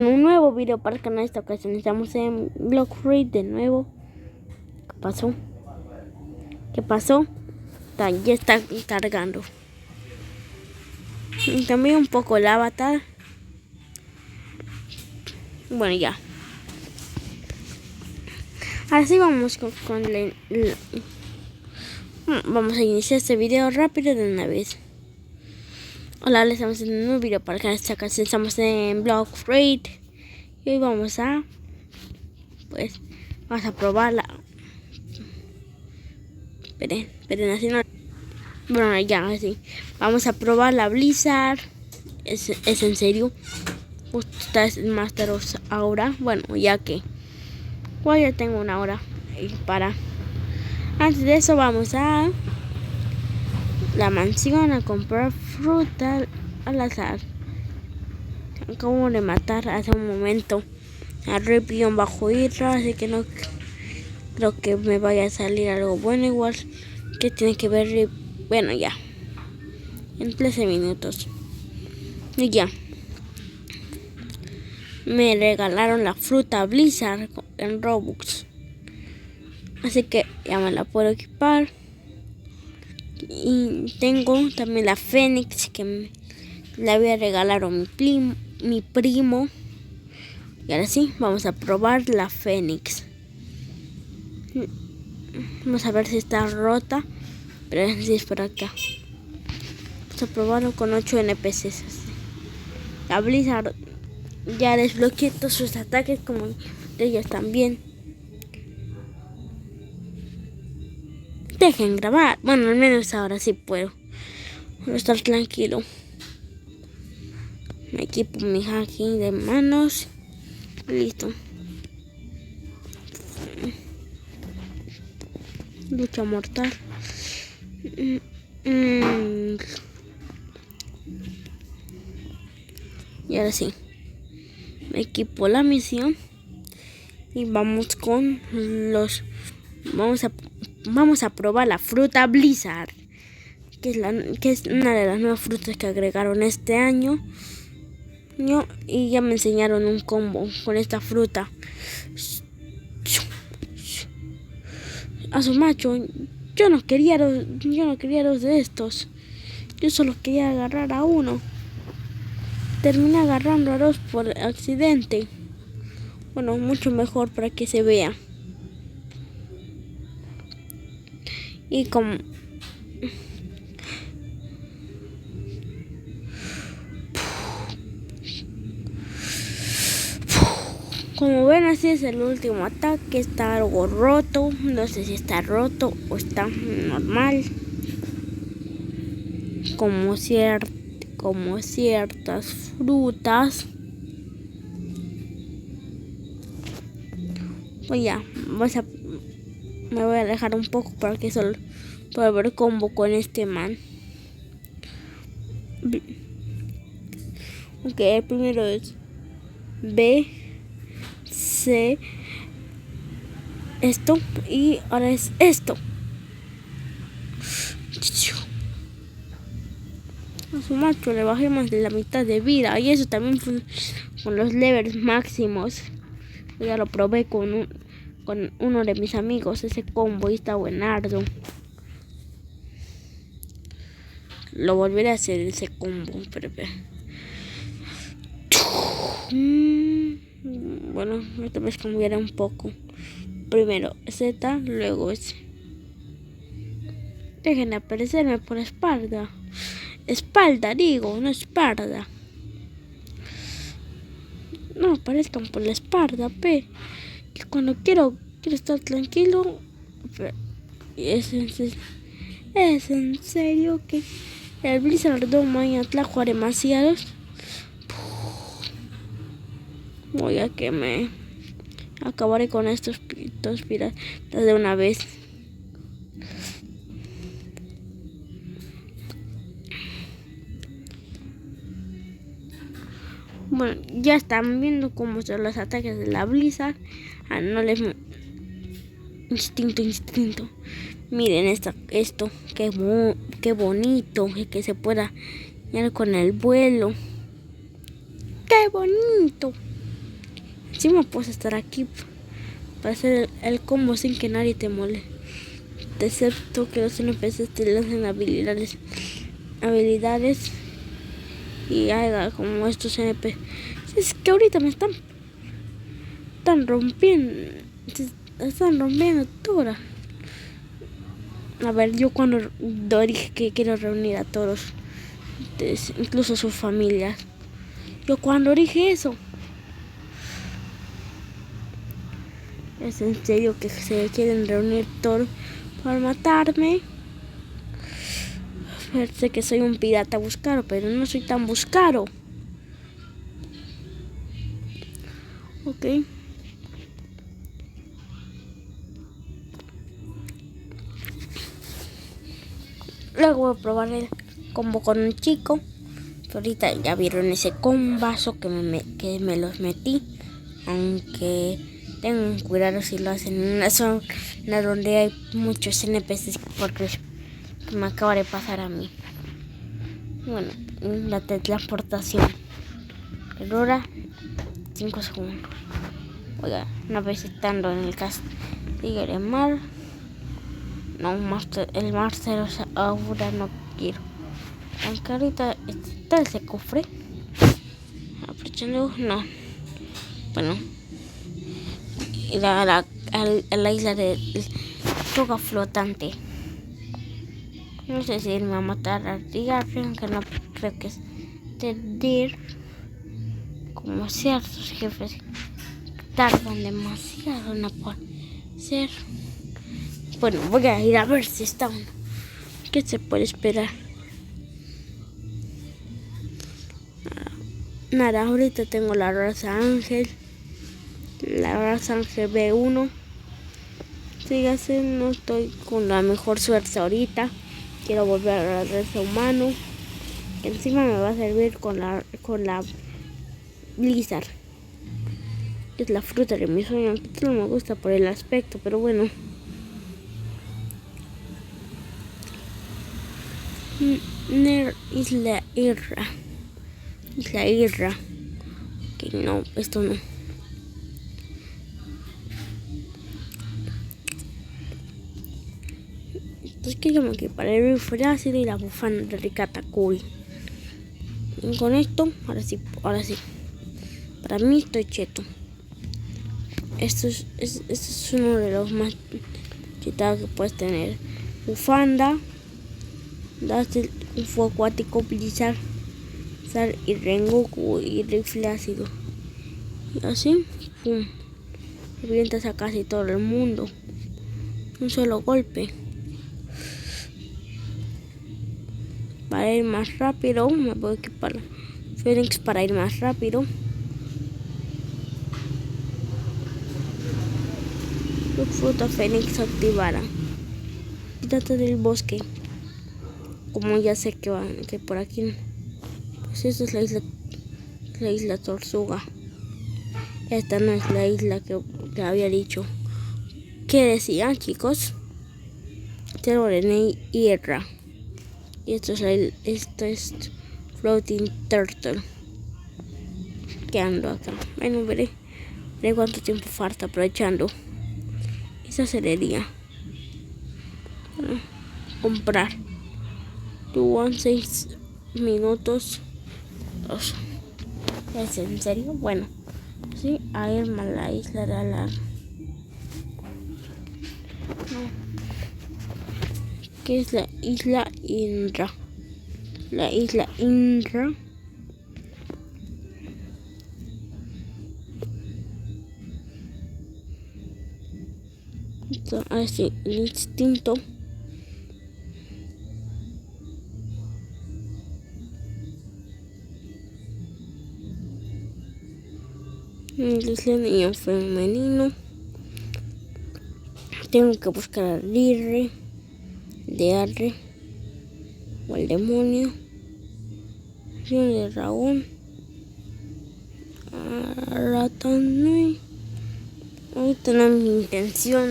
Un nuevo video para el canal. Esta ocasión estamos en Block Free de nuevo. ¿Qué pasó? ¿Qué pasó? Ya está cargando. Y también un poco el avatar. Bueno, ya. Ahora sí vamos vamos a iniciar este video rápido de una vez. Hola, les estamos en un nuevo video para el canal. Esta ocasión estamos en Block Free. Y hoy vamos a probarla. Esperen, así no. Bueno, ya, así. Vamos a probar la Blizzard. Es en serio. Justo está el Master ahora. Bueno, ya que ya tengo una hora para. Antes de eso vamos a la mansión a comprar fruta al azar. Acabo de matar hace un momento a Repion bajo Hydra, así que no creo que me vaya a salir algo bueno. Igual que tiene que ver. Bueno, ya en 13 minutos y ya me regalaron la fruta Blizzard en Robux, así que ya me la puedo equipar. Y tengo también la Fénix que la había regalado mi primo. Y ahora sí, vamos a probar la Fénix. Vamos a ver si está rota, pero si es por acá. Vamos a probarlo con 8 NPCs. La Blizzard ya desbloqueé todos sus ataques, como de ellos también. Dejen grabar. Bueno, al menos ahora sí puedo estar tranquilo. Me equipo mi hacking de manos. Listo. Lucha mortal. Y ahora sí. Me equipo la misión. Y vamos con los. Vamos a probar la fruta Blizzard, que es una de las nuevas frutas que agregaron este año. Y ya me enseñaron un combo con esta fruta. A su macho, yo no quería dos de estos. Yo solo quería agarrar a uno. Terminé agarrando a dos por accidente. Bueno, mucho mejor para que se vea. Y como ven, así es el último ataque. Está algo roto. No sé si está roto o está normal. Como ciertas frutas. Pues ya, me voy a alejar un poco para que solo pueda ver combo con este man. Ok, el primero es B, C, esto, y ahora es esto. A su macho le bajé más de la mitad de vida, y eso también fue con los levels máximos. Ya lo probé con uno de mis amigos, ese combo, y está buenardo. Lo volveré a hacer ese combo, pero bueno, esta vez cambiaré un poco. Primero Z, luego S. Dejen de aparecerme por espalda. Espalda digo, no espalda. No aparezcan por la espalda, que cuando quiero estar tranquilo. Es en serio que el Blizzard Dome trajo demasiados. Voy a que me acabaré con estos piratas de una vez. Bueno, ya están viendo cómo son los ataques de la Blizzard. No les instinto. Miren esto, qué bonito, que se pueda ir con el vuelo. ¡Qué bonito! Encima puedes estar aquí para hacer el combo sin que nadie te moleste. Excepto que los NPCs te lancen habilidades y haga como estos NPCs. Es que ahorita me están rompiendo. Están rompiendo todo. A ver, yo cuando dije que quiero reunir a todos, incluso sus familias. Yo cuando dije eso, es en serio que se quieren reunir todos para matarme. Sé que soy un pirata buscaro, pero no soy tan buscaro. Ok. Luego voy a probar el combo con un chico. Pero ahorita ya vieron ese combazo que me los metí. Aunque tengan cuidado si lo hacen en una zona donde hay muchos NPCs, porque me acaba de pasar a mí. Bueno, la teletransportación. Dura 5 segundos. Oiga, una vez estando en el castillo de mar. No, el Marcelo ahora no quiero. Aunque ahorita está ese cofre. Aprovechando, no. Bueno. Ir a la isla de Toga Flotante. No sé si él me va a matar a Digar, aunque no creo que es de como ciertos jefes tardan demasiado en aparecer. Bueno, voy a ir a ver si está uno. ¿Qué se puede esperar? Nada, ahorita tengo la raza Ángel. La raza Ángel B1. Fíjate, no estoy con la mejor suerte ahorita. Quiero volver a la raza humano. Que encima me va a servir con la Blizzard. Que es la fruta de mi sueño. Aunque no me gusta por el aspecto, pero bueno. Isla Irra. Que no, esto no. Entonces que yo me equiparé el frágil y la bufanda de Rikatakuri. Y con esto, ahora sí. Para mí estoy cheto. Esto es uno de los más chetados que puedes tener. Bufanda. Daste un fuego acuático, Blizzard, y Rengoku y rifle ácido. Y así, pum, revientas a casi todo el mundo. Un solo golpe. Para ir más rápido, me voy a equipar Fénix para ir más rápido. Tu fruta Fénix activada. Quítate del bosque. Como ya sé que por aquí, pues esta es la isla Tortuga. Esta no es la isla que había dicho. ¿Qué decían, chicos? Terrorene Irra. Y esto es Floating Turtle. Que ando acá. Bueno, veré cuánto tiempo falta aprovechando. Esa sería. Comprar. Tuvo 6 minutos. ¿Es en serio? Bueno, sí, a irme a la isla de Alar. No. ¿Qué es la isla Indra? La isla Indra. Así, el instinto. El niño femenino. Tengo que buscar a Dirre, de Arre, o el demonio, de Raúl, Ratanui. Ahorita no es mi intención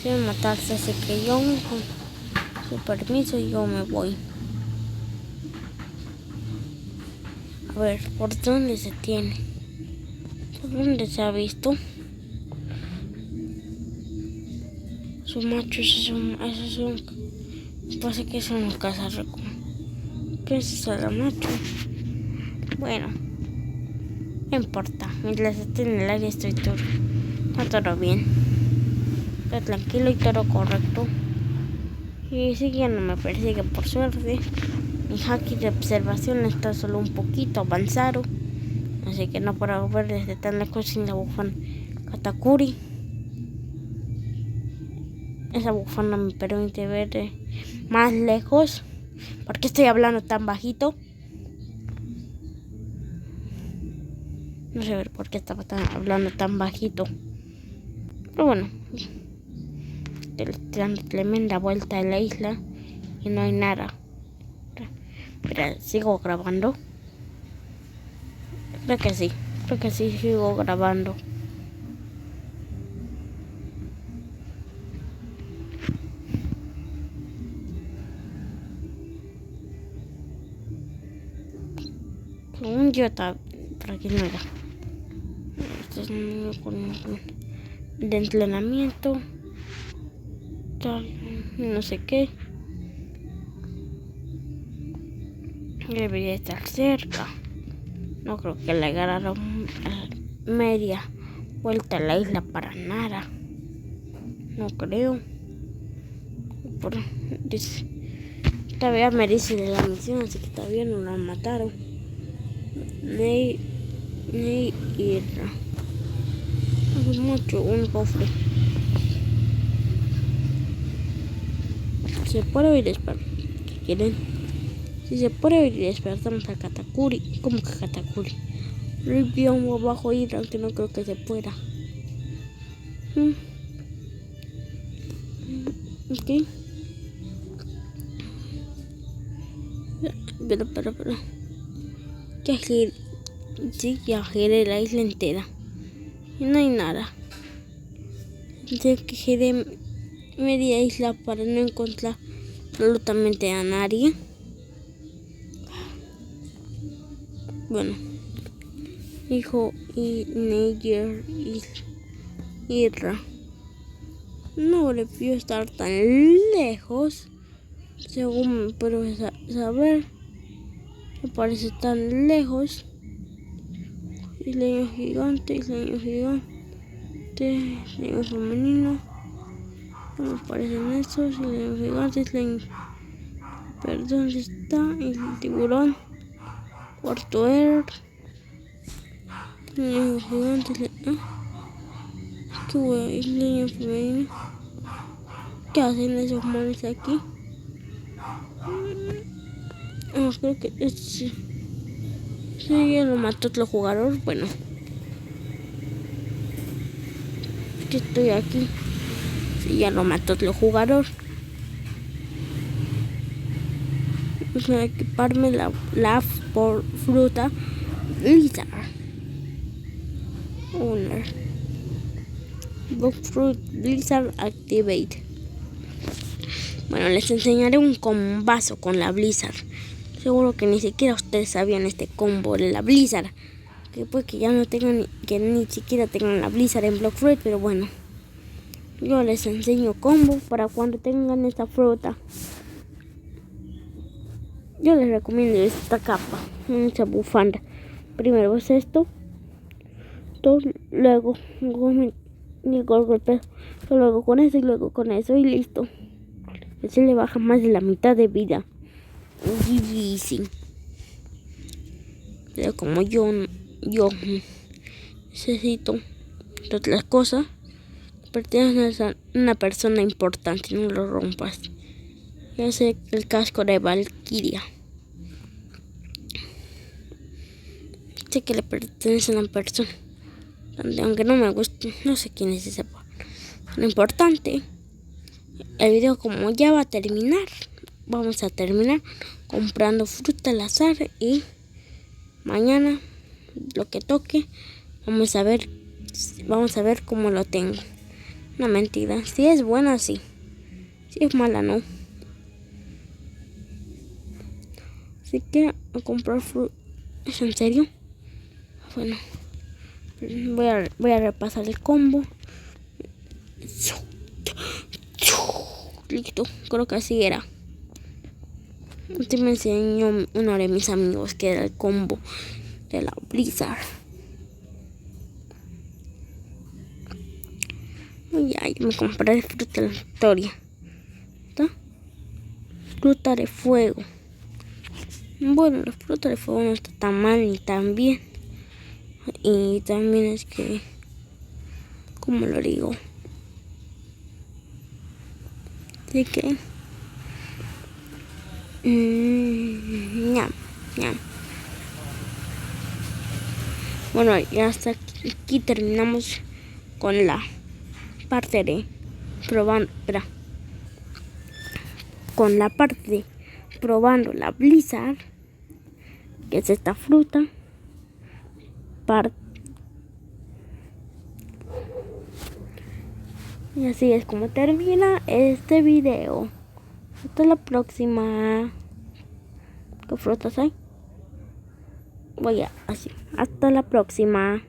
de matarse, así que yo, con su permiso, yo me voy. A ver, ¿por dónde se tiene? ¿Dónde se ha visto? Sus machos, esos son, parece que son casas princesa la macho. Bueno, no importa, mientras esté en el área está todo bien. Está tranquilo y todo correcto. Y sí, ya no me persigue por suerte. Mi haki de observación está solo un poquito avanzado, así que no puedo ver desde tan lejos sin la bufanda Katakuri. Esa bufanda me permite ver más lejos. ¿Por qué estoy hablando tan bajito? No sé por qué estaba hablando tan bajito. Pero bueno, dando tremenda vuelta a la isla y no hay nada. Pero sigo grabando. Creo que sí sigo grabando. Según yo estaba por aquí no era. Este es un de entrenamiento. Tal, no sé qué. Debería estar cerca. No creo que le agarraron media vuelta a la isla para nada. No creo. Todavía me dice de la misión, así que todavía no la mataron. Ni Irra. Es mucho, un cofre. Se puede oír despertar. ¿Qué quieren? Si se puede oír despertamos a Katakuri. ¿Cómo que Katakuri? Ripión o abajo Irra, aunque no creo que se pueda. Ok. Pero. Ya giré la isla entera. Y no hay nada. Tengo que giré media isla para no encontrar absolutamente a nadie. Bueno. Hijo y Neyer y Irra. No debió estar tan lejos. Según me puedo saber. Me parece tan lejos. Isleño gigante, isleño femenino. No me parecen estos, isleño gigante, isleño. Pero ¿dónde está el tiburón? Cuarto Air. Isleño gigante, qué bueno, isleño femenino. ¿Qué hacen esos monos aquí? Creo que sí, ya lo mató otro jugador. Bueno, que estoy aquí. Sí, ya lo mató otro jugador. Vamos a equiparme la fruta Blizzard. Owner. Fruit Blizzard Activate. Bueno, les enseñaré un combazo con la Blizzard. Seguro que ni siquiera ustedes sabían este combo de la Blizzard. Que puede que ya no tengan, que ni siquiera tengan la Blizzard en Block Fruit, pero bueno. Yo les enseño combo para cuando tengan esta fruta. Yo les recomiendo esta capa, esta bufanda. Primero es esto. Luego golpeo. Luego con eso y luego con eso y listo. Así le baja más de la mitad de vida. Difícil. Pero como yo necesito otras cosas, perteneces a una persona importante, no lo rompas. Yo sé el casco de Valkyria. Sé que le pertenece a una persona. Aunque no me guste, no sé quién es ese. Lo importante, el video como ya va a terminar, vamos a terminar comprando fruta al azar y mañana lo que toque vamos a ver cómo lo tengo. No, mentira, si es buena sí, si es mala no. Así que a comprar fruta. ¿Es en serio? Bueno, Voy a repasar el combo. Listo, creo que así era. Este me enseñó uno de mis amigos que era el combo de la Blizzard. Y ya me compré fruta de la victoria. ¿Está? Fruta de fuego. Bueno, la fruta de fuego no está tan mal ni tan bien. Y también es que, ¿cómo lo digo? Así que ñam, ñam. Bueno, ya hasta aquí terminamos con la parte de probando, con la parte de probando la Blizzard, que es esta fruta. Y así es como termina este video. Hasta la próxima. ¿Qué frutas hay? Voy a así. Hasta la próxima.